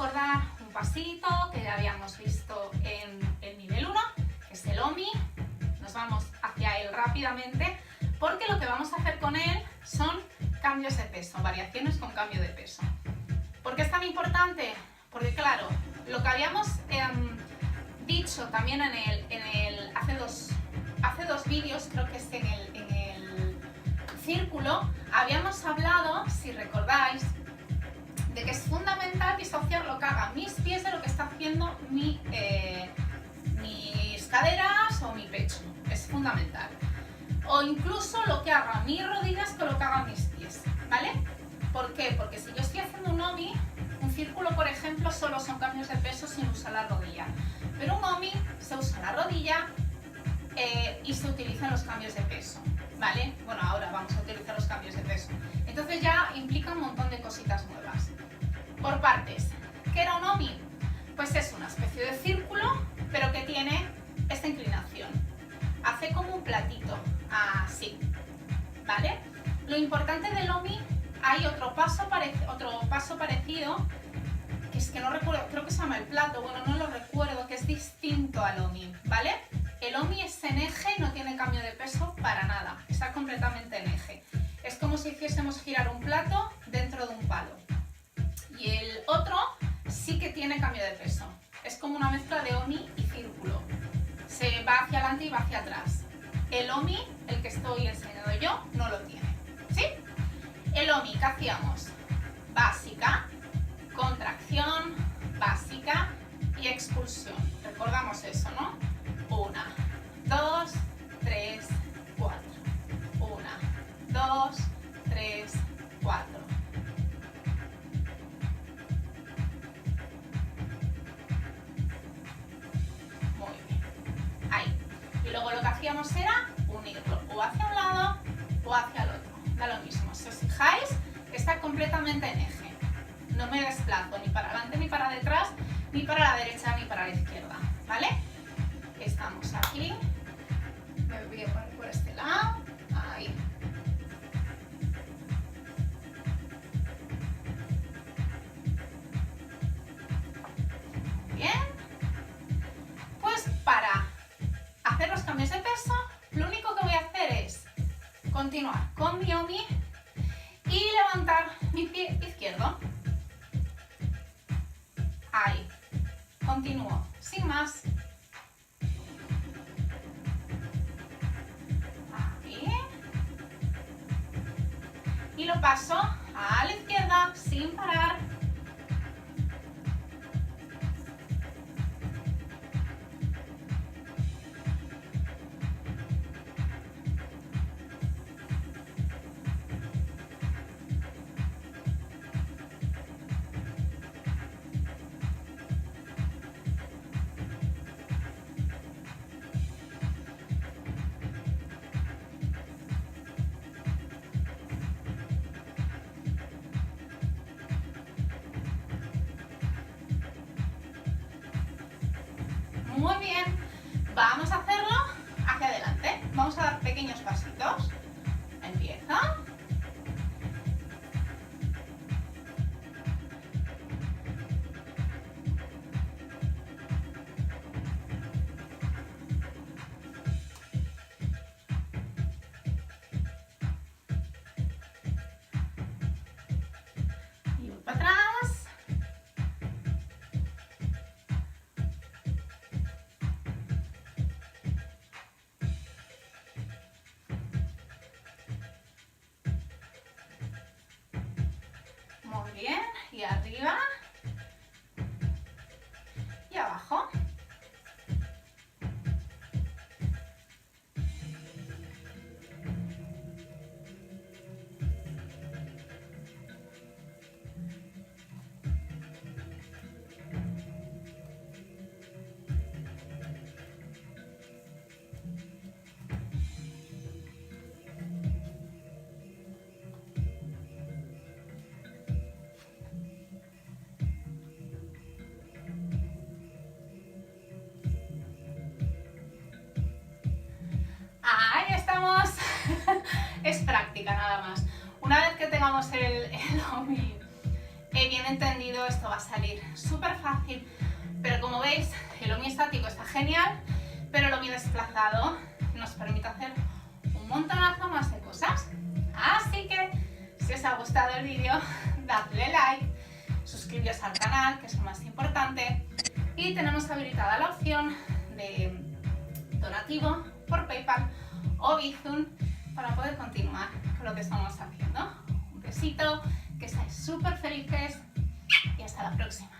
recordar un pasito que ya habíamos visto en el nivel 1, que es el OMI. Nos vamos hacia él rápidamente porque lo que vamos a hacer con él son cambios de peso, variaciones con cambio de peso. ¿Por qué es tan importante? Porque claro, lo que habíamos dicho también hace dos vídeos, creo que es en el círculo, habíamos hablado, si recordáis, de que es fundamental disociar lo que hagan mis pies de lo que está haciendo mis caderas o mi pecho. Es fundamental. O incluso lo que hagan mis rodillas con lo que hagan mis pies, ¿vale? ¿Por qué? Porque si yo estoy haciendo un OMI, un círculo, por ejemplo, solo son cambios de peso sin usar la rodilla. Pero un OMI se usa la rodilla y se utilizan los cambios de peso, ¿vale? Bueno, ahora vamos a utilizar los cambios de peso. Entonces ya implica un montón de cositas nuevas. Por partes, ¿qué era un OMI? Pues es una especie de círculo, pero que tiene esta inclinación. Hace como un platito, así, ¿vale? Lo importante del OMI, hay otro paso parecido, que es que no recuerdo, creo que se llama el plato, bueno, no lo recuerdo, que es distinto al OMI, ¿vale? El OMI es en eje y no tiene cambio de peso para nada, está completamente en eje. Es como si hiciésemos girar un plato dentro de un palo. Y el otro sí que tiene cambio de peso. Es como una mezcla de OMI y círculo. Se va hacia adelante y va hacia atrás. El OMI, el que estoy enseñando yo, no lo tiene. ¿Sí? El OMI, ¿qué hacíamos? Básica, contracción, básica y expulsión. Recordamos eso, ¿no? 1, 2, 3, 4. 1, 2, 3, 4. Muy bien. Ahí. Y luego lo que hacíamos era unirlo o hacia un lado o hacia el otro. Da lo mismo. Si os fijáis, está completamente en eje. No me desplazo ni para adelante ni para detrás, ni para la derecha ni para la izquierda. ¿Vale? Estamos aquí. Me voy a poner por este lado. Ahí. Bien. Pues para hacer los cambios de peso, lo único que voy a hacer es continuar con mi OMI y levantar mi pie izquierdo. Ahí. Continúo, sin más. Ahí. Y lo paso a la izquierda sin parar. Muy bien, vamos a hacerlo hacia adelante. Vamos a dar pequeños pasitos. Empieza. Y voy para atrás. Muy bien, y arriba y abajo. Ahí estamos. Es práctica nada más. Una vez que tengamos el OMI bien entendido, esto va a salir súper fácil, pero como veis, el OMI estático está genial, pero el OMI desplazado nos permite hacer un montonazo más de cosas. Así que, si os ha gustado el vídeo, dadle like, suscribiros al canal, que es lo más importante, y tenemos habilitada la opción de donativo por PayPal o Bizum para poder continuar con lo que estamos haciendo. Un besito, que estáis súper felices y hasta la próxima.